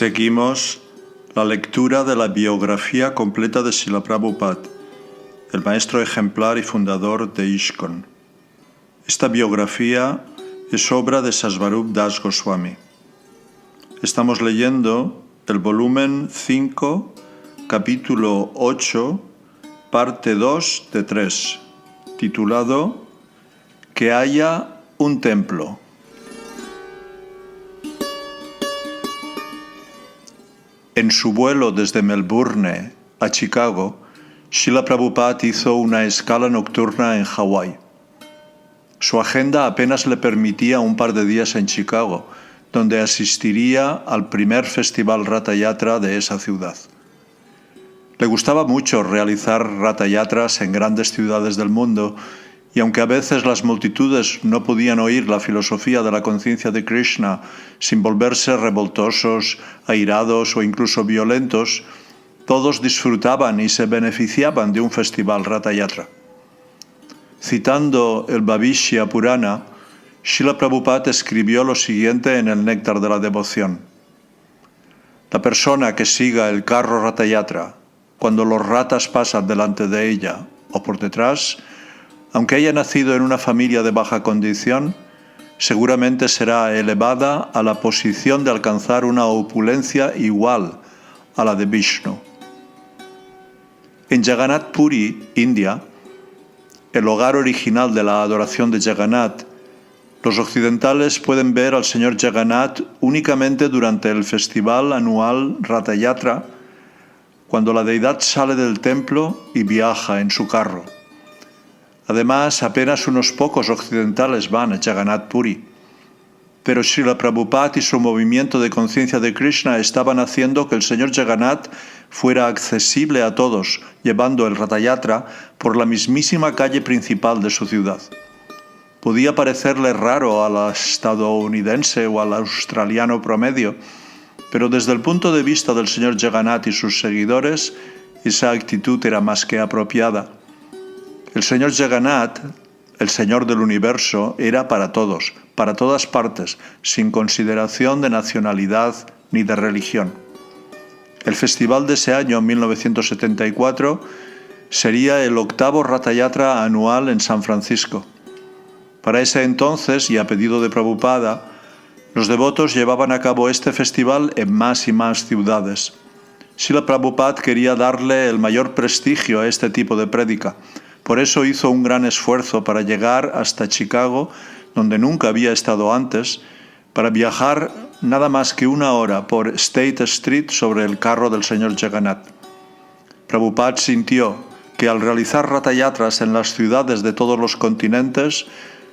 Seguimos la lectura de la biografía completa de Srila Prabhupada, el maestro ejemplar y fundador de ISKCON. Esta biografía es obra de Sasvarup Das Goswami. Estamos leyendo el volumen 5, capítulo 8, parte 2 de 3, titulado Que haya un templo. En su vuelo desde Melbourne a Chicago, Srila Prabhupada hizo una escala nocturna en Hawái. Su agenda apenas le permitía un par de días en Chicago, donde asistiría al primer festival Ratha Yatra de esa ciudad. Le gustaba mucho realizar Ratha Yatras en grandes ciudades del mundo, y aunque a veces las multitudes no podían oír la filosofía de la conciencia de Krishna sin volverse revoltosos, airados o incluso violentos, todos disfrutaban y se beneficiaban de un festival Ratha Yatra. Citando el Bhavishya Purana, Srila Prabhupada escribió lo siguiente en el Néctar de la Devoción. La persona que siga el carro Ratha Yatra, cuando los ratas pasan delante de ella o por detrás, aunque haya nacido en una familia de baja condición, seguramente será elevada a la posición de alcanzar una opulencia igual a la de Vishnu. En Jagannath Puri, India, el hogar original de la adoración de Jagannath, los occidentales pueden ver al señor Jagannath únicamente durante el festival anual Ratha Yatra, cuando la deidad sale del templo y viaja en su carro. Además, apenas unos pocos occidentales van a Jagannath Puri. Pero Srila Prabhupada y su movimiento de conciencia de Krishna estaban haciendo que el señor Jagannath fuera accesible a todos, llevando el Ratha Yatra por la mismísima calle principal de su ciudad. Podía parecerle raro al estadounidense o al australiano promedio, pero desde el punto de vista del señor Jagannath y sus seguidores, esa actitud era más que apropiada. El señor Jagannath, el señor del universo, era para todos, para todas partes, sin consideración de nacionalidad ni de religión. El festival de ese año, 1974, sería el 8º Ratha Yatra anual en San Francisco. Para ese entonces, y a pedido de Prabhupada, los devotos llevaban a cabo este festival en más y más ciudades. Srila Prabhupada quería darle el mayor prestigio a este tipo de prédica. Por eso hizo un gran esfuerzo para llegar hasta Chicago, donde nunca había estado antes, para viajar nada más que 1 hora por State Street sobre el carro del señor Jagannath. Prabhupada sintió que al realizar Ratha Yatras en las ciudades de todos los continentes,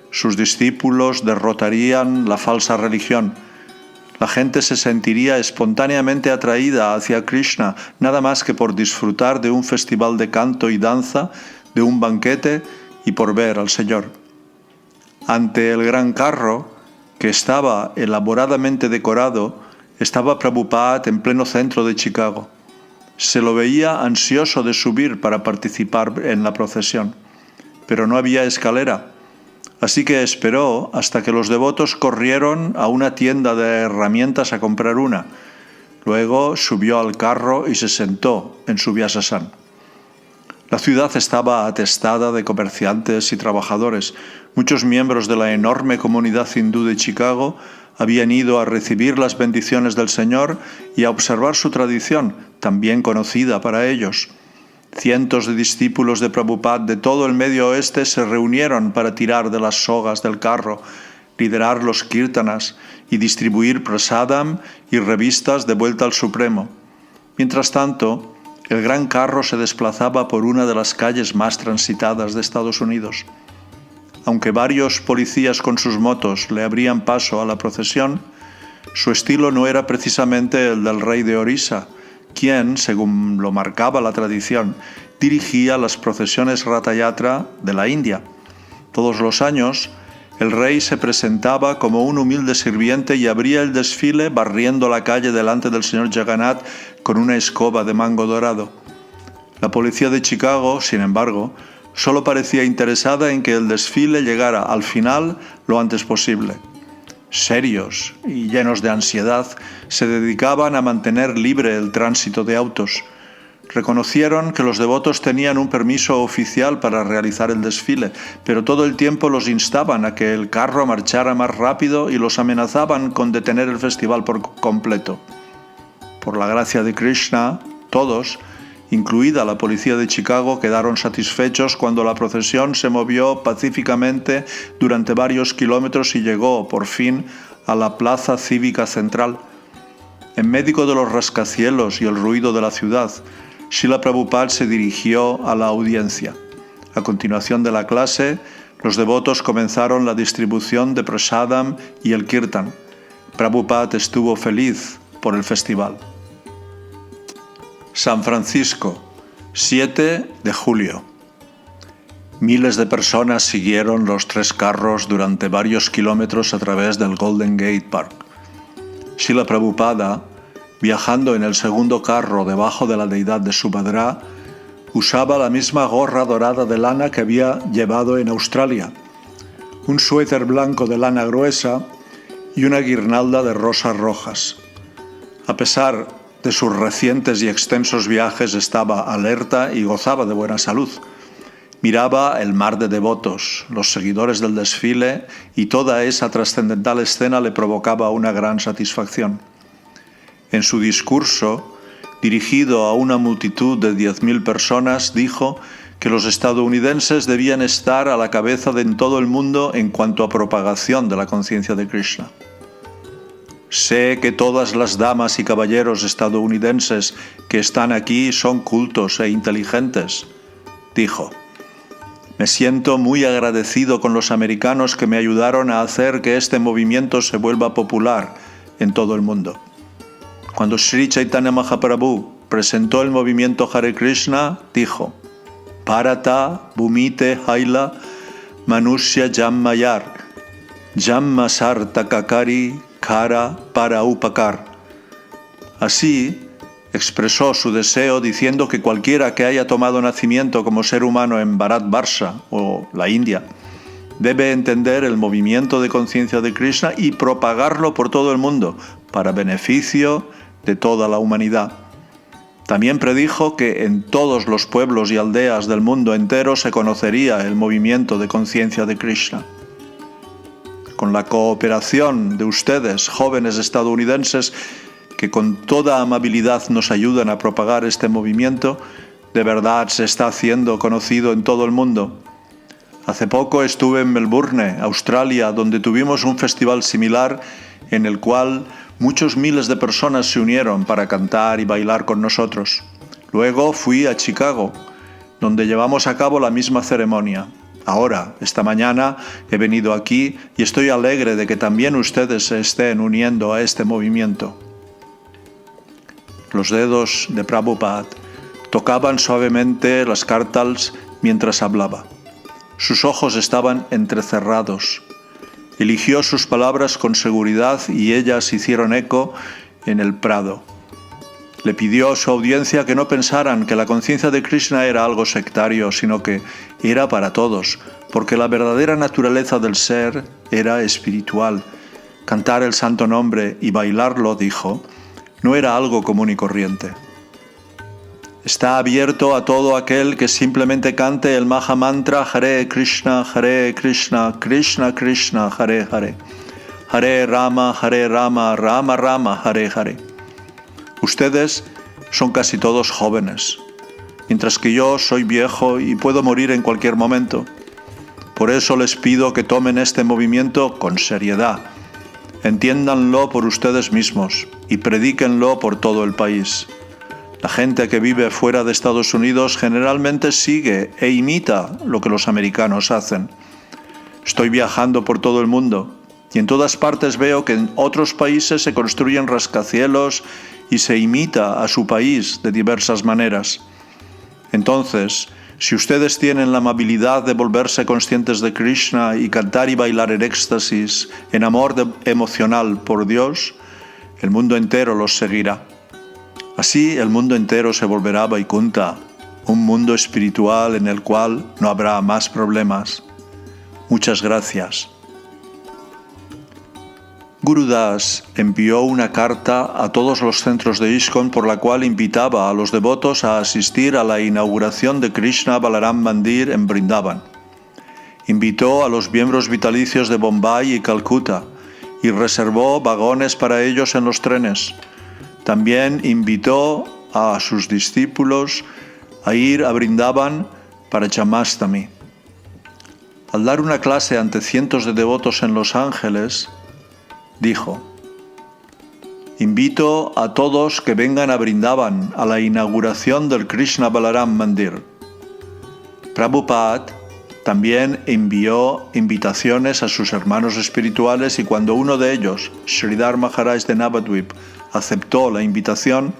sus discípulos derrotarían la falsa religión. La gente se sentiría espontáneamente atraída hacia Krishna, nada más que por disfrutar de un festival de canto y danza, de un banquete y por ver al Señor. Ante el gran carro, que estaba elaboradamente decorado, estaba Prabhupada en pleno centro de Chicago. Se lo veía ansioso de subir para participar en la procesión, pero no había escalera, así que esperó hasta que los devotos corrieron a una tienda de herramientas a comprar una. Luego subió al carro y se sentó en su Vyasasana. La ciudad estaba atestada de comerciantes y trabajadores. Muchos miembros de la enorme comunidad hindú de Chicago habían ido a recibir las bendiciones del Señor y a observar su tradición, también conocida para ellos. Cientos de discípulos de Prabhupada de todo el Medio Oeste se reunieron para tirar de las sogas del carro, liderar los kirtanas y distribuir prasadam y revistas de vuelta al Supremo. Mientras tanto, el gran carro se desplazaba por una de las calles más transitadas de Estados Unidos. Aunque varios policías con sus motos le abrían paso a la procesión, su estilo no era precisamente el del rey de Orissa, quien, según lo marcaba la tradición, dirigía las procesiones Ratha Yatra de la India. Todos los años, el rey se presentaba como un humilde sirviente y abría el desfile barriendo la calle delante del señor Jagannath con una escoba de mango dorado. La policía de Chicago, sin embargo, solo parecía interesada en que el desfile llegara al final lo antes posible. serios y llenos de ansiedad, se dedicaban a mantener libre el tránsito de autos. Reconocieron que los devotos tenían un permiso oficial para realizar el desfile, pero todo el tiempo los instaban a que el carro marchara más rápido y los amenazaban con detener el festival por completo. Por la gracia de Krishna, todos, incluida la policía de Chicago, quedaron satisfechos cuando la procesión se movió pacíficamente durante varios kilómetros y llegó, por fin, a la plaza cívica central. En medio de los rascacielos y el ruido de la ciudad, Srila Prabhupada se dirigió a la audiencia. A continuación de la clase, los devotos comenzaron la distribución de prasadam y el kirtan. Prabhupada estuvo feliz por el festival. San Francisco, 7 de julio. Miles de personas siguieron los 3 carros durante varios kilómetros a través del Golden Gate Park. Srila Prabhupada, viajando en el segundo carro debajo de la deidad de Subhadra, usaba la misma gorra dorada de lana que había llevado en Australia, un suéter blanco de lana gruesa y una guirnalda de rosas rojas. A pesar de sus recientes y extensos viajes, estaba alerta y gozaba de buena salud. Miraba el mar de devotos, los seguidores del desfile, y toda esa trascendental escena le provocaba una gran satisfacción. En su discurso, dirigido a una multitud de 10.000 personas, dijo que los estadounidenses debían estar a la cabeza de en todo el mundo en cuanto a propagación de la conciencia de Krishna. Sé que todas las damas y caballeros estadounidenses que están aquí son cultos e inteligentes, dijo. Me siento muy agradecido con los americanos que me ayudaron a hacer que este movimiento se vuelva popular en todo el mundo. Cuando Sri Chaitanya Mahaprabhu presentó el movimiento Hare Krishna, dijo: Bharata Bhumite Haila Manusya Jammayar Jammasar Takakari Kara para Upakar. Así expresó su deseo diciendo que cualquiera que haya tomado nacimiento como ser humano en Bharatvarsha o la India debe entender el movimiento de conciencia de Krishna y propagarlo por todo el mundo para beneficio de toda la humanidad. También predijo que en todos los pueblos y aldeas del mundo entero se conocería el movimiento de conciencia de Krishna. Con la cooperación de ustedes, jóvenes estadounidenses, que con toda amabilidad nos ayudan a propagar este movimiento, de verdad se está haciendo conocido en todo el mundo. Hace poco estuve en Melbourne, Australia, donde tuvimos un festival similar en el cual muchos miles de personas se unieron para cantar y bailar con nosotros. Luego fui a Chicago, donde llevamos a cabo la misma ceremonia. Ahora, esta mañana, he venido aquí y estoy alegre de que también ustedes se estén uniendo a este movimiento. Los dedos de Prabhupada tocaban suavemente las kartals mientras hablaba. Sus ojos estaban entrecerrados. Eligió sus palabras con seguridad y ellas hicieron eco en el prado. Le pidió a su audiencia que no pensaran que la conciencia de Krishna era algo sectario, sino que era para todos, porque la verdadera naturaleza del ser era espiritual. Cantar el santo nombre y bailarlo, dijo, no era algo común y corriente. Está abierto a todo aquel que simplemente cante el Maha Mantra Hare Krishna, Krishna Krishna, Hare Hare. Hare Rama, Rama Rama, Hare Hare. Ustedes son casi todos jóvenes, mientras que yo soy viejo y puedo morir en cualquier momento. Por eso les pido que tomen este movimiento con seriedad. Entiéndanlo por ustedes mismos y predíquenlo por todo el país. La gente que vive fuera de Estados Unidos generalmente sigue e imita lo que los americanos hacen. Estoy viajando por todo el mundo y en todas partes veo que en otros países se construyen rascacielos y se imita a su país de diversas maneras. Entonces, si ustedes tienen la amabilidad de volverse conscientes de Krishna y cantar y bailar en éxtasis, en amor emocional por Dios, el mundo entero los seguirá. Así el mundo entero se volverá Vaikunta, un mundo espiritual en el cual no habrá más problemas. Muchas gracias. Guru Das envió una carta a todos los centros de ISKCON por la cual invitaba a los devotos a asistir a la inauguración de Krishna Balaram Mandir en Vrindavan. Invitó a los miembros vitalicios de Bombay y Calcuta y reservó vagones para ellos en los trenes. También invitó a sus discípulos a ir a Vrindavan para Jamastami. Al dar una clase ante cientos de devotos en Los Ángeles, dijo: invito a todos que vengan a Vrindavan a la inauguración del Krishna Balaram Mandir. Prabhupada también envió invitaciones a sus hermanos espirituales y cuando uno de ellos, Sridhar Maharaj de Navadvip, aceptó la invitación,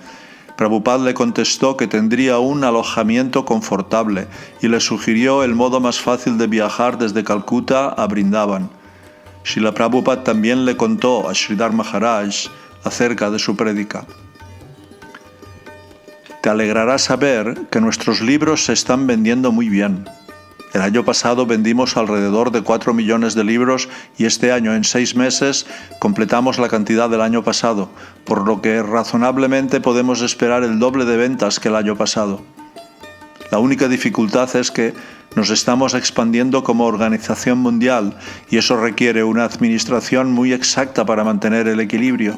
Prabhupada le contestó que tendría un alojamiento confortable y le sugirió el modo más fácil de viajar desde Calcuta a Vrindavan. Srila Prabhupada también le contó a Sridhar Maharaj acerca de su prédica. Te alegrará saber que nuestros libros se están vendiendo muy bien. El año pasado vendimos alrededor de 4 millones de libros y este año, en 6 meses, completamos la cantidad del año pasado, por lo que razonablemente podemos esperar el doble de ventas que el año pasado. La única dificultad es que nos estamos expandiendo como organización mundial y eso requiere una administración muy exacta para mantener el equilibrio.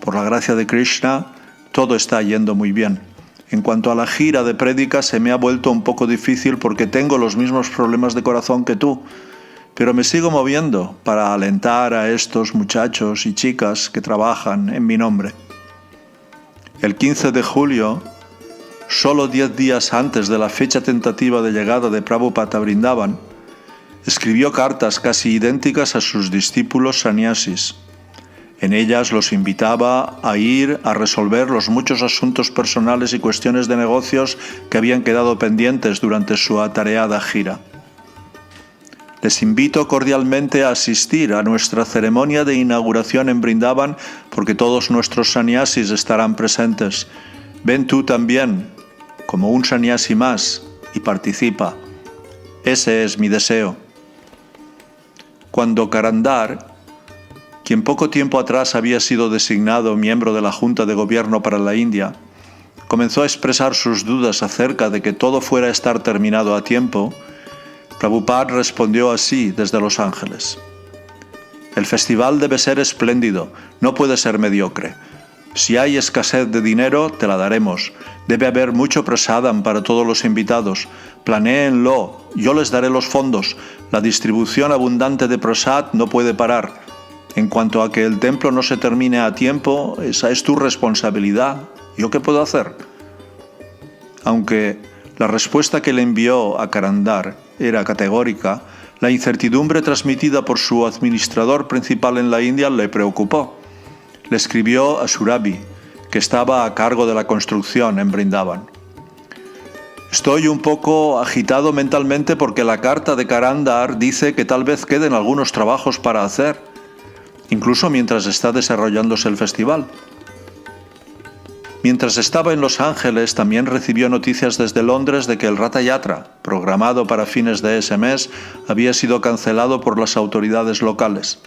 Por la gracia de Krishna, todo está yendo muy bien. En cuanto a la gira de prédicas, se me ha vuelto un poco difícil porque tengo los mismos problemas de corazón que tú, pero me sigo moviendo para alentar a estos muchachos y chicas que trabajan en mi nombre. El 15 de julio, solo 10 días antes de la fecha tentativa de llegada de Prabhupada a Vrindavan, escribió cartas casi idénticas a sus discípulos sannyasis. En ellas los invitaba a ir a resolver los muchos asuntos personales y cuestiones de negocios que habían quedado pendientes durante su atareada gira. Les invito cordialmente a asistir a nuestra ceremonia de inauguración en Vrindavan porque todos nuestros sannyasis estarán presentes. Ven tú también, como un sannyasi más, y participa. Ese es mi deseo. Cuando Karandar, quien poco tiempo atrás había sido designado miembro de la Junta de Gobierno para la India, comenzó a expresar sus dudas acerca de que todo fuera a estar terminado a tiempo, Prabhupada respondió así desde Los Ángeles: el festival debe ser espléndido, no puede ser mediocre. Si hay escasez de dinero, te la daremos. Debe haber mucho prasadam para todos los invitados. Planéenlo, yo les daré los fondos. La distribución abundante de prasad no puede parar. En cuanto a que el templo no se termine a tiempo, esa es tu responsabilidad. ¿Yo qué puedo hacer? Aunque la respuesta que le envió a Karandar era categórica, la incertidumbre transmitida por su administrador principal en la India le preocupó. Le escribió a Surabhi, que estaba a cargo de la construcción en Vrindavan: estoy un poco agitado mentalmente porque la carta de Karandar dice que tal vez queden algunos trabajos para hacer, incluso mientras está desarrollándose el festival. Mientras estaba en Los Ángeles, también recibió noticias desde Londres de que el Ratha Yatra, programado para fines de ese mes, había sido cancelado por las autoridades locales.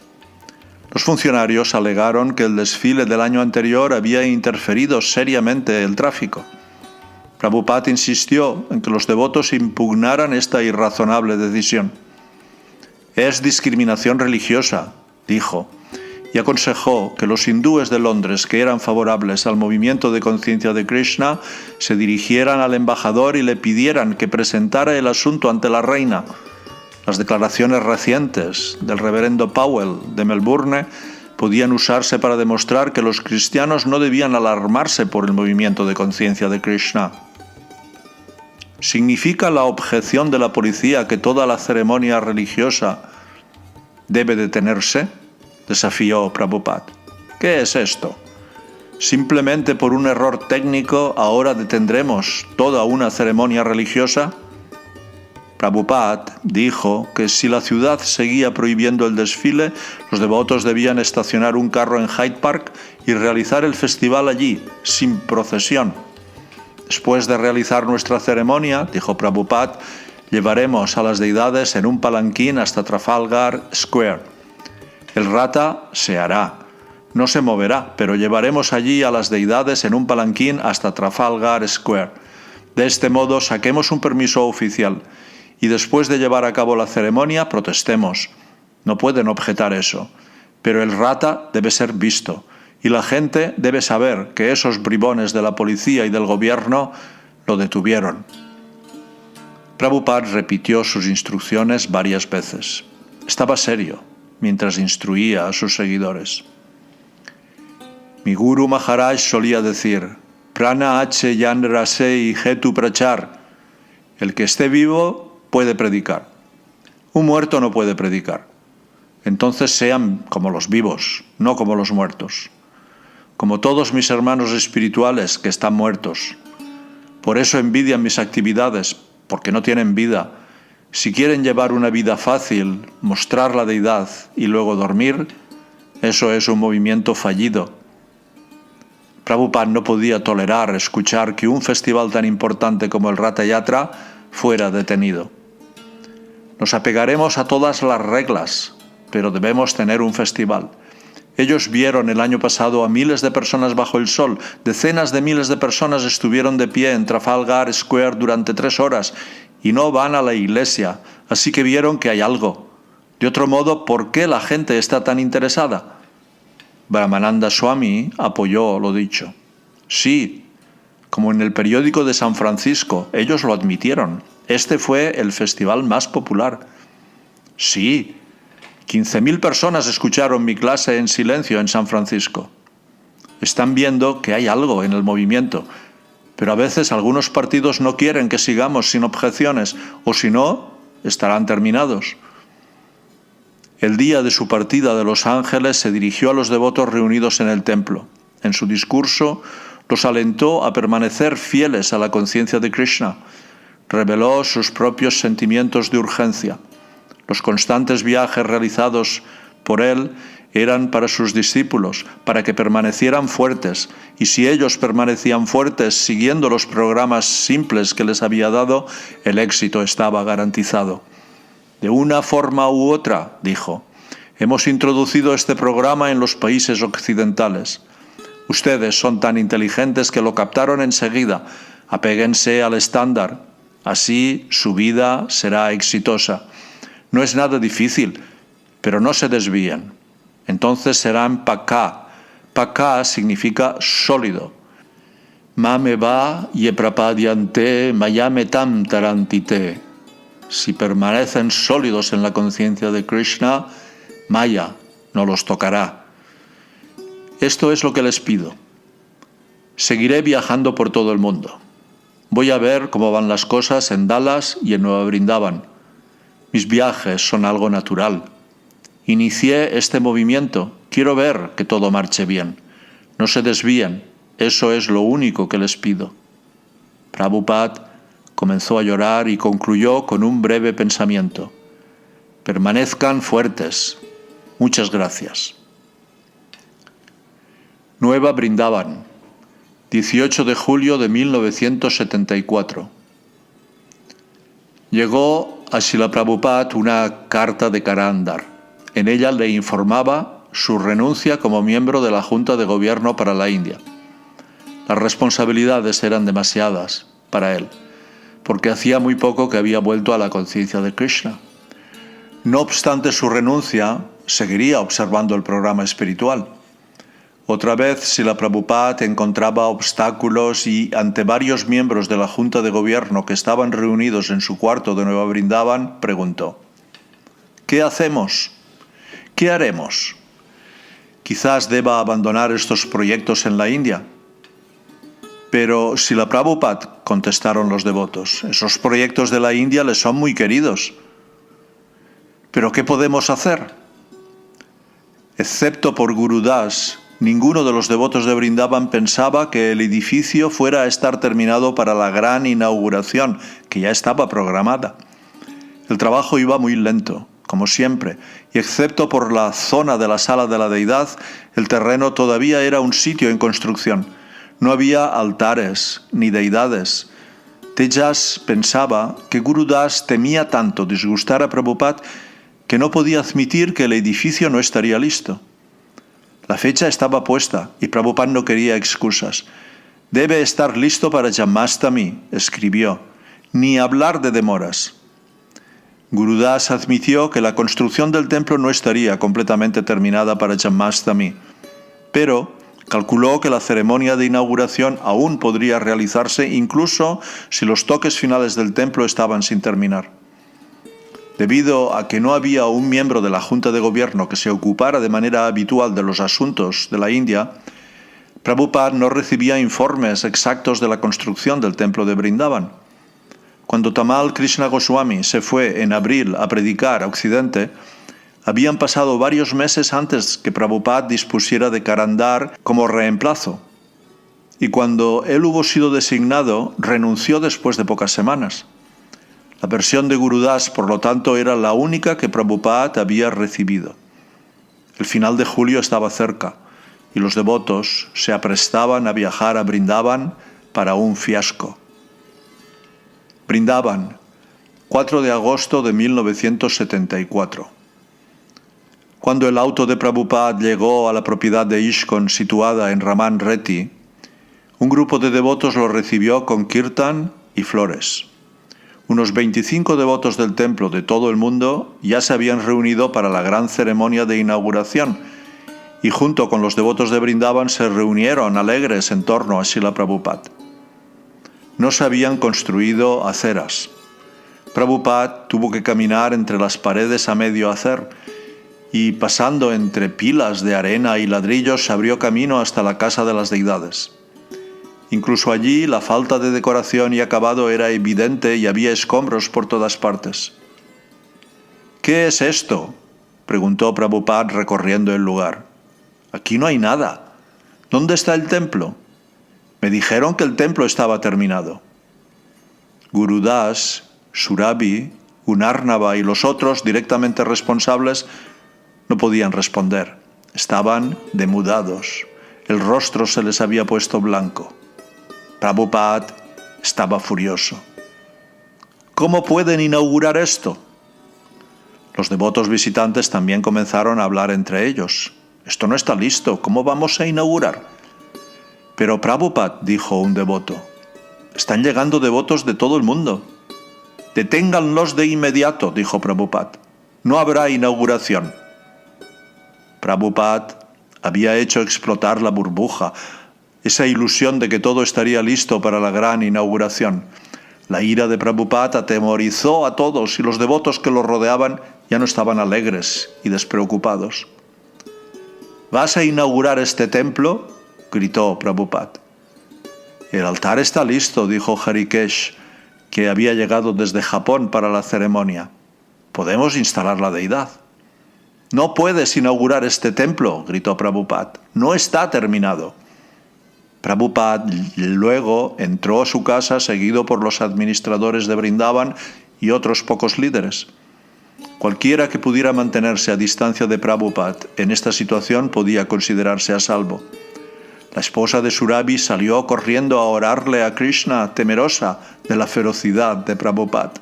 Los funcionarios alegaron que el desfile del año anterior había interferido seriamente el tráfico. Prabhupada insistió en que los devotos impugnaran esta irrazonable decisión. Es discriminación religiosa, dijo, y aconsejó que los hindúes de Londres que eran favorables al movimiento de conciencia de Krishna se dirigieran al embajador y le pidieran que presentara el asunto ante la reina. Las declaraciones recientes del reverendo Powell de Melbourne podían usarse para demostrar que los cristianos no debían alarmarse por el movimiento de conciencia de Krishna. ¿Significa la objeción de la policía que toda la ceremonia religiosa debe detenerse?, desafió Prabhupada. ¿Qué es esto? ¿Simplemente por un error técnico ahora detendremos toda una ceremonia religiosa? Prabhupada dijo que si la ciudad seguía prohibiendo el desfile, los devotos debían estacionar un carro en Hyde Park y realizar el festival allí, sin procesión. Después de realizar nuestra ceremonia, dijo Prabhupada, llevaremos a las deidades en un palanquín hasta Trafalgar Square. El rata se hará. No se moverá, pero llevaremos allí a las deidades en un palanquín hasta Trafalgar Square. De este modo saquemos un permiso oficial y después de llevar a cabo la ceremonia protestemos. No pueden objetar eso, pero el rata debe ser visto y la gente debe saber que esos bribones de la policía y del gobierno lo detuvieron. Prabhupada repitió sus instrucciones varias veces. Estaba serio mientras instruía a sus seguidores. Mi Guru Maharaj solía decir, Prana H. Yan Rasei Hetu Prachar. El que esté vivo puede predicar. Un muerto no puede predicar. Entonces sean como los vivos, no como los muertos. Como todos mis hermanos espirituales que están muertos. Por eso envidian mis actividades, porque no tienen vida. Si quieren llevar una vida fácil, mostrar la deidad y luego dormir, eso es un movimiento fallido. Prabhupada no podía tolerar escuchar que un festival tan importante como el Ratha Yatra fuera detenido. Nos apegaremos a todas las reglas, pero debemos tener un festival. Ellos vieron el año pasado a miles de personas bajo el sol. Decenas de miles de personas estuvieron de pie en Trafalgar Square durante 3 horas y no van a la iglesia, así que vieron que hay algo. De otro modo, ¿por qué la gente está tan interesada? Brahmananda Swami apoyó lo dicho. Sí, como en el periódico de San Francisco, ellos lo admitieron. Este fue el festival más popular. Sí, 15.000 personas escucharon mi clase en silencio en San Francisco. Están viendo que hay algo en el movimiento, pero a veces algunos partidos no quieren que sigamos sin objeciones, o si no, estarán terminados. El día de su partida de Los Ángeles se dirigió a los devotos reunidos en el templo. En su discurso, los alentó a permanecer fieles a la conciencia de Krishna. Reveló sus propios sentimientos de urgencia. Los constantes viajes realizados por él eran para sus discípulos, para que permanecieran fuertes, y si ellos permanecían fuertes siguiendo los programas simples que les había dado, el éxito estaba garantizado. De una forma u otra, dijo, hemos introducido este programa en los países occidentales. Ustedes son tan inteligentes que lo captaron enseguida. Apéguense al estándar. Así su vida será exitosa. No es nada difícil, pero no se desvíen. Entonces serán pakā. Pakā significa sólido. Mame va yeprapadyante mayametam tarantite. Si permanecen sólidos en la conciencia de Krishna, Maya no los tocará. Esto es lo que les pido. Seguiré viajando por todo el mundo. Voy a ver cómo van las cosas en Dallas y en Nueva Brindavan. Mis viajes son algo natural. Inicié este movimiento. Quiero ver que todo marche bien. No se desvíen. Eso es lo único que les pido. Prabhupada comenzó a llorar y concluyó con un breve pensamiento. Permanezcan fuertes. Muchas gracias. Nueva Brindavan, 18 de julio de 1974. Llegó a Srila Prabhupada una carta de Karandar. En ella le informaba su renuncia como miembro de la Junta de Gobierno para la India. Las responsabilidades eran demasiadas para él, porque hacía muy poco que había vuelto a la conciencia de Krishna. No obstante su renuncia, seguiría observando el programa espiritual. Otra vez, Srila Prabhupada encontraba obstáculos y, ante varios miembros de la Junta de Gobierno que estaban reunidos en su cuarto de Nueva Brindavan, preguntó: ¿qué hacemos? ¿Qué haremos? Quizás deba abandonar estos proyectos en la India. Pero Srila Prabhupada, contestaron los devotos, esos proyectos de la India les son muy queridos. ¿Pero qué podemos hacer? Excepto por Guru Das, ninguno de los devotos de Brindavan pensaba que el edificio fuera a estar terminado para la gran inauguración, que ya estaba programada. El trabajo iba muy lento, como siempre, y excepto por la zona de la sala de la deidad, el terreno todavía era un sitio en construcción. No había altares ni deidades. Tejas pensaba que Guru Das temía tanto disgustar a Prabhupada que no podía admitir que el edificio no estaría listo. La fecha estaba puesta y Prabhupada no quería excusas. Debe estar listo para Janmashtami, escribió, ni hablar de demoras. Gurudas admitió que la construcción del templo no estaría completamente terminada para Janmashtami, pero calculó que la ceremonia de inauguración aún podría realizarse incluso si los toques finales del templo estaban sin terminar. Debido a que no había un miembro de la Junta de Gobierno que se ocupara de manera habitual de los asuntos de la India, Prabhupada no recibía informes exactos de la construcción del templo de Vrindavan. Cuando Tamal Krishna Goswami se fue en abril a predicar a Occidente, habían pasado varios meses antes que Prabhupada dispusiera de Karandar como reemplazo, y cuando él hubo sido designado, renunció después de pocas semanas. La versión de Gurudas, por lo tanto, era la única que Prabhupada había recibido. El final de julio estaba cerca, y los devotos se aprestaban a viajar a Vrindavan para un fiasco. Vrindavan, 4 de agosto de 1974. Cuando el auto de Prabhupada llegó a la propiedad de ISKCON situada en Raman Reti, un grupo de devotos lo recibió con kirtan y flores. Unos 25 devotos del templo de todo el mundo ya se habían reunido para la gran ceremonia de inauguración y junto con los devotos de Vrindavan se reunieron alegres en torno a Srila Prabhupada. No se habían construido aceras. Prabhupada tuvo que caminar entre las paredes a medio hacer y pasando entre pilas de arena y ladrillos se abrió camino hasta la casa de las deidades. Incluso allí la falta de decoración y acabado era evidente y había escombros por todas partes. ¿Qué es esto?, preguntó Prabhupada recorriendo el lugar. Aquí no hay nada. ¿Dónde está el templo? Me dijeron que el templo estaba terminado. Gurudas, Surabhi, Gunarnava y los otros directamente responsables no podían responder. Estaban demudados. El rostro se les había puesto blanco. Prabhupada estaba furioso. ¿Cómo pueden inaugurar esto? Los devotos visitantes también comenzaron a hablar entre ellos. Esto no está listo. ¿Cómo vamos a inaugurar? Pero Prabhupada, dijo un devoto, están llegando devotos de todo el mundo. Deténganlos de inmediato, dijo Prabhupada. No habrá inauguración. Prabhupada había hecho explotar la burbuja, esa ilusión de que todo estaría listo para la gran inauguración. La ira de Prabhupada atemorizó a todos y los devotos que lo rodeaban ya no estaban alegres y despreocupados. ¿Vas a inaugurar este templo?, gritó Prabhupada. El altar está listo, dijo Harikesh, que había llegado desde Japón para la ceremonia. Podemos instalar la deidad. No puedes inaugurar este templo, gritó Prabhupada. No está terminado. Prabhupada luego entró a su casa seguido por los administradores de Vrindavan y otros pocos líderes. Cualquiera que pudiera mantenerse a distancia de Prabhupada en esta situación podía considerarse a salvo. La esposa de Surabhi salió corriendo a orarle a Krishna, temerosa de la ferocidad de Prabhupada.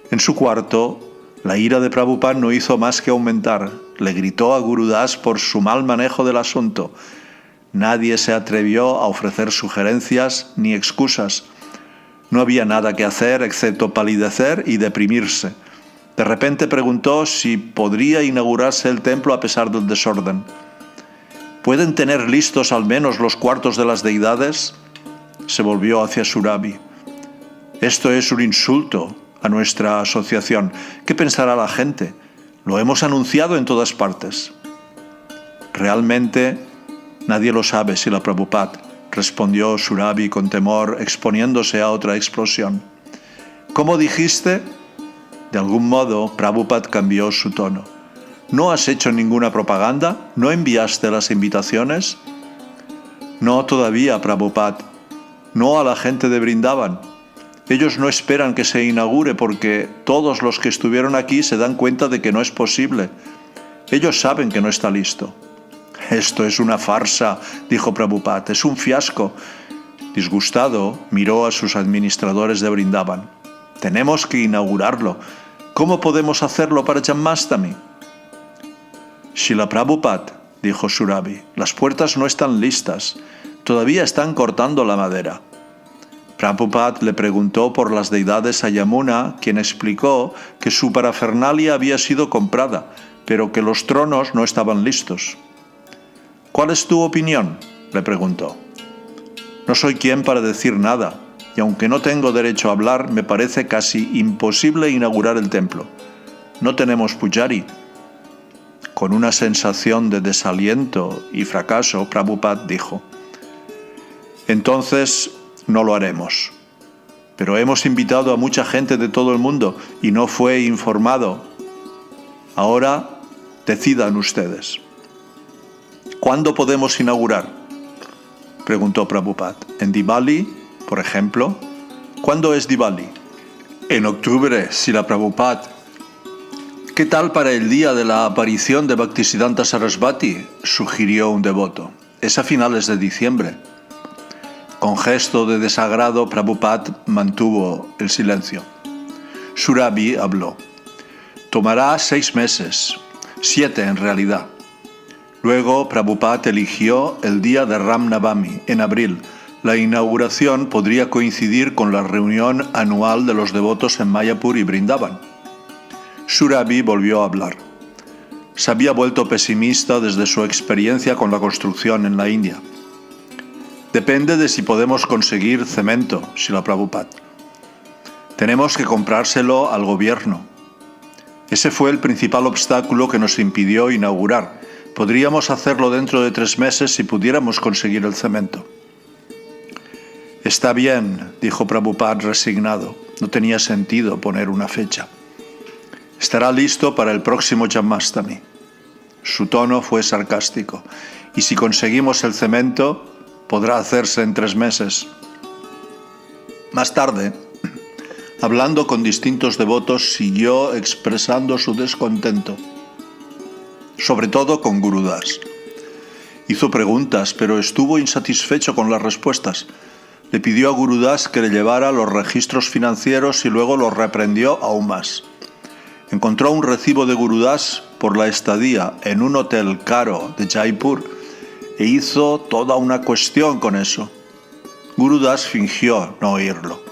En su cuarto, la ira de Prabhupada no hizo más que aumentar. Le gritó a Gurudas por su mal manejo del asunto. Nadie se atrevió a ofrecer sugerencias ni excusas. No había nada que hacer excepto palidecer y deprimirse. De repente preguntó si podría inaugurarse el templo a pesar del desorden. ¿Pueden tener listos al menos los cuartos de las deidades? Se volvió hacia Surabhi. Esto es un insulto a nuestra asociación. ¿Qué pensará la gente? Lo hemos anunciado en todas partes. Realmente nadie lo sabe, Srila Prabhupada, respondió Surabhi con temor, exponiéndose a otra explosión. ¿Cómo dijiste? De algún modo, Prabhupada cambió su tono. ¿No has hecho ninguna propaganda? ¿No enviaste las invitaciones? No todavía, Prabhupada. No a la gente de Vrindavan. Ellos no esperan que se inaugure porque todos los que estuvieron aquí se dan cuenta de que no es posible. Ellos saben que no está listo. Esto es una farsa, dijo Prabhupada, es un fiasco. Disgustado, miró a sus administradores de Vrindavan. Tenemos que inaugurarlo. ¿Cómo podemos hacerlo para Janmashtami? Srila Prabhupada, dijo Surabhi, las puertas no están listas. Todavía están cortando la madera. Prabhupada le preguntó por las deidades a Yamuna, quien explicó que su parafernalia había sido comprada, pero que los tronos no estaban listos. ¿Cuál es tu opinión?, le preguntó. No soy quien para decir nada, y aunque no tengo derecho a hablar, me parece casi imposible inaugurar el templo. No tenemos pujari. Con una sensación de desaliento y fracaso, Prabhupada dijo: entonces no lo haremos. Pero hemos invitado a mucha gente de todo el mundo y no fue informado. Ahora decidan ustedes. ¿Cuándo podemos inaugurar?, preguntó Prabhupada. ¿En Diwali, por ejemplo? ¿Cuándo es Diwali? En octubre, Srila Prabhupada. ¿Qué tal para el día de la aparición de Bhaktisiddhanta Sarasvati?, sugirió un devoto. Es a finales de diciembre. Con gesto de desagrado, Prabhupada mantuvo el silencio. Surabhi habló. Tomará 6 meses, 7 en realidad. Luego Prabhupada eligió el día de Ram Navami, en abril. La inauguración podría coincidir con la reunión anual de los devotos en Mayapur y Brindavan. Surabhi volvió a hablar. Se había vuelto pesimista desde su experiencia con la construcción en la India. Depende de si podemos conseguir cemento, Srila Prabhupada. Tenemos que comprárselo al gobierno. Ese fue el principal obstáculo que nos impidió inaugurar. Podríamos hacerlo dentro de 3 meses si pudiéramos conseguir el cemento. Está bien, dijo Prabhupada resignado. No tenía sentido poner una fecha. Estará listo para el próximo Janmashtami. Su tono fue sarcástico. Y si conseguimos el cemento, podrá hacerse en 3 meses. Más tarde, hablando con distintos devotos, siguió expresando su descontento, sobre todo con Guru Das. Hizo preguntas, pero estuvo insatisfecho con las respuestas. Le pidió a Guru Das que le llevara los registros financieros y luego los reprendió aún más. Encontró un recibo de Guru Das por la estadía en un hotel caro de Jaipur e hizo toda una cuestión con eso. Guru Das fingió no oírlo.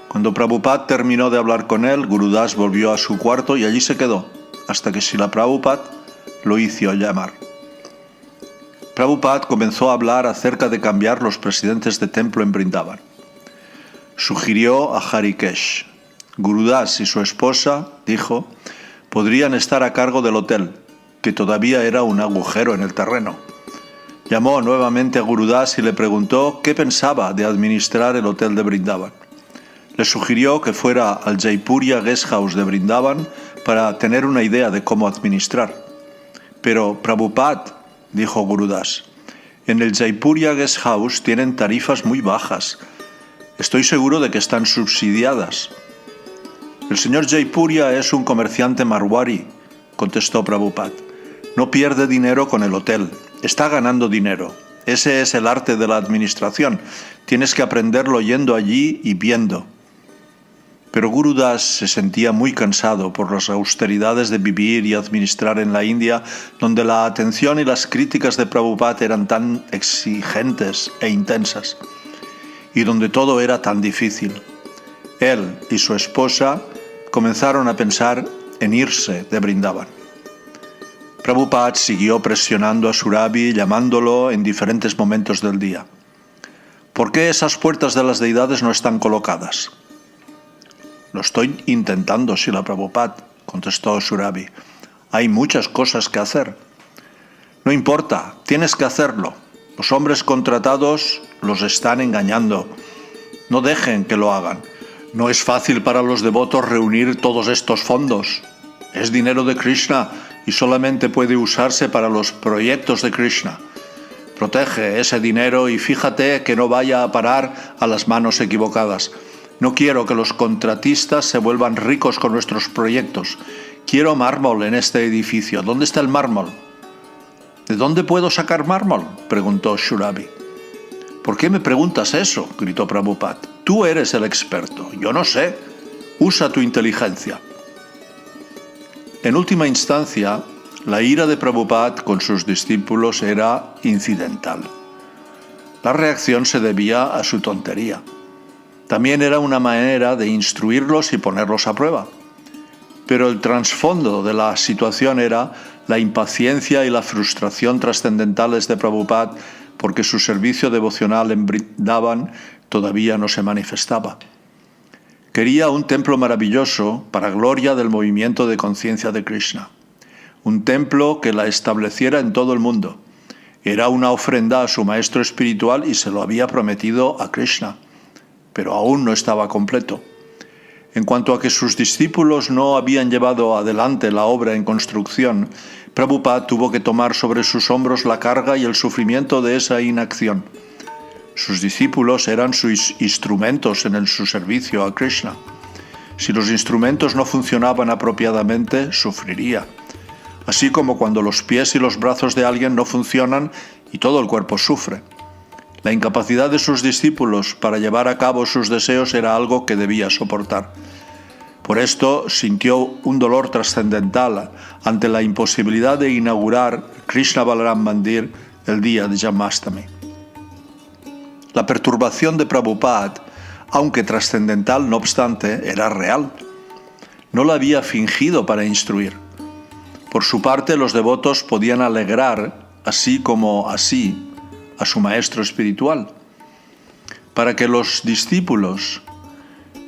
Cuando Prabhupada terminó de hablar con él, Guru Das volvió a su cuarto y allí se quedó, hasta que Srila Prabhupada lo hizo llamar. Prabhupada comenzó a hablar acerca de cambiar los presidentes de templo en Brindavan. Sugirió a Harikesh. Guru Das y su esposa, dijo, podrían estar a cargo del hotel, que todavía era un agujero en el terreno. Llamó nuevamente a Guru Das y le preguntó qué pensaba de administrar el hotel de Brindavan. Le sugirió que fuera al Jaipuria Guest House de Brindavan para tener una idea de cómo administrar. Pero Prabhupada, dijo Guru Das, en el Jaipuria Guest House tienen tarifas muy bajas. Estoy seguro de que están subsidiadas. El señor Jaipuria es un comerciante marwari, contestó Prabhupada. No pierde dinero con el hotel, está ganando dinero. Ese es el arte de la administración. Tienes que aprenderlo yendo allí y viendo. Pero Guru Das se sentía muy cansado por las austeridades de vivir y administrar en la India, donde la atención y las críticas de Prabhupada eran tan exigentes e intensas, y donde todo era tan difícil. Él y su esposa comenzaron a pensar en irse de Brindavan. Prabhupada siguió presionando a Surabhi, llamándolo en diferentes momentos del día. ¿Por qué esas puertas de las deidades no están colocadas? Lo estoy intentando, Srila Prabhupada, contestó Surabhi. Hay muchas cosas que hacer. No importa, tienes que hacerlo. Los hombres contratados los están engañando. No dejen que lo hagan. No es fácil para los devotos reunir todos estos fondos. Es dinero de Krishna y solamente puede usarse para los proyectos de Krishna. Protege ese dinero y fíjate que no vaya a parar a las manos equivocadas. No quiero que los contratistas se vuelvan ricos con nuestros proyectos. Quiero mármol en este edificio. ¿Dónde está el mármol? ¿De dónde puedo sacar mármol?, preguntó Surabhi. ¿Por qué me preguntas eso?, gritó Prabhupada. Tú eres el experto. Yo no sé. Usa tu inteligencia. En última instancia, la ira de Prabhupada con sus discípulos era incidental. La reacción se debía a su tontería. También era una manera de instruirlos y ponerlos a prueba. Pero el trasfondo de la situación era la impaciencia y la frustración trascendentales de Prabhupada porque su servicio devocional en Vrindavan todavía no se manifestaba. Quería un templo maravilloso para gloria del movimiento de conciencia de Krishna. Un templo que la estableciera en todo el mundo. Era una ofrenda a su maestro espiritual y se lo había prometido a Krishna, pero aún no estaba completo. En cuanto a que sus discípulos no habían llevado adelante la obra en construcción, Prabhupada tuvo que tomar sobre sus hombros la carga y el sufrimiento de esa inacción. Sus discípulos eran sus instrumentos en su servicio a Krishna. Si los instrumentos no funcionaban apropiadamente, sufriría. Así como cuando los pies y los brazos de alguien no funcionan y todo el cuerpo sufre. La incapacidad de sus discípulos para llevar a cabo sus deseos era algo que debía soportar. Por esto sintió un dolor trascendental ante la imposibilidad de inaugurar Krishna Balaram Mandir el día de Janmashtami. La perturbación de Prabhupada, aunque trascendental no obstante, era real. No la había fingido para instruir. Por su parte, los devotos podían alegrar, así como así, a su maestro espiritual. Para que los discípulos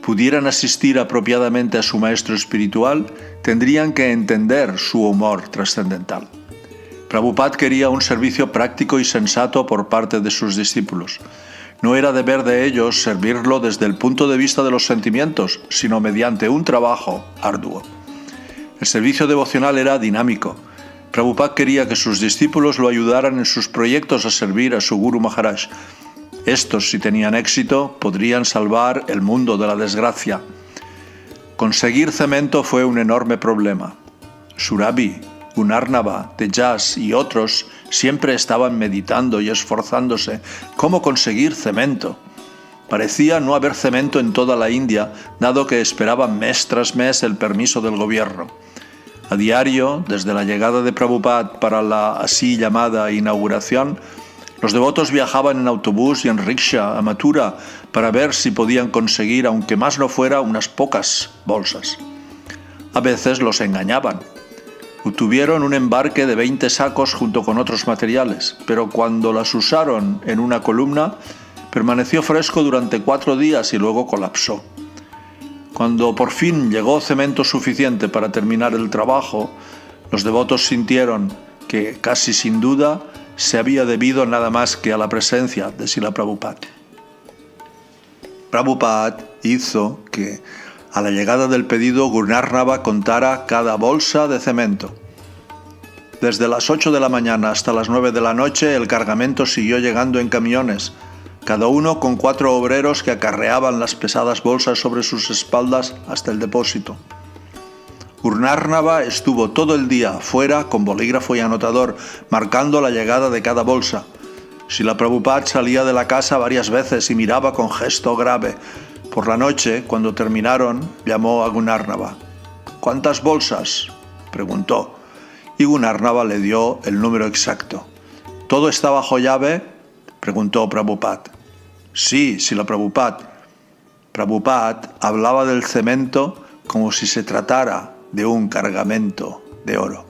pudieran asistir apropiadamente a su maestro espiritual, tendrían que entender su humor trascendental. Prabhupada quería un servicio práctico y sensato por parte de sus discípulos. No era deber de ellos servirlo desde el punto de vista de los sentimientos, sino mediante un trabajo arduo. El servicio devocional era dinámico. Prabhupada quería que sus discípulos lo ayudaran en sus proyectos a servir a su Guru Maharaj. Estos, si tenían éxito, podrían salvar el mundo de la desgracia. Conseguir cemento fue un enorme problema. Surabhi, Gunarnava, Tejas y otros siempre estaban meditando y esforzándose cómo conseguir cemento. Parecía no haber cemento en toda la India, dado que esperaban mes tras mes el permiso del gobierno. A diario, desde la llegada de Prabhupada para la así llamada inauguración, los devotos viajaban en autobús y en rickshaw a Mathura para ver si podían conseguir, aunque más no fuera, unas pocas bolsas. A veces los engañaban. Tuvieron un embarque de 20 sacos junto con otros materiales, pero cuando las usaron en una columna, permaneció fresco durante 4 días y luego colapsó. Cuando por fin llegó cemento suficiente para terminar el trabajo, los devotos sintieron que, casi sin duda, se había debido nada más que a la presencia de Srila Prabhupada. Prabhupada hizo que, a la llegada del pedido, Gunarnava contara cada bolsa de cemento. Desde las 8 de la mañana hasta las 9 de la noche, el cargamento siguió llegando en camiones, cada uno con 4 obreros que acarreaban las pesadas bolsas sobre sus espaldas hasta el depósito. Gunarnava estuvo todo el día fuera con bolígrafo y anotador, marcando la llegada de cada bolsa. Srila Prabhupada salía de la casa varias veces y miraba con gesto grave. Por la noche, cuando terminaron, llamó a Gunarnava. ¿Cuántas bolsas?, preguntó, y Gunarnava le dio el número exacto. ¿Todo está bajo llave?, preguntó Prabhupada. Sí, Srila Prabhupada. Prabhupada hablaba del cemento como si se tratara de un cargamento de oro.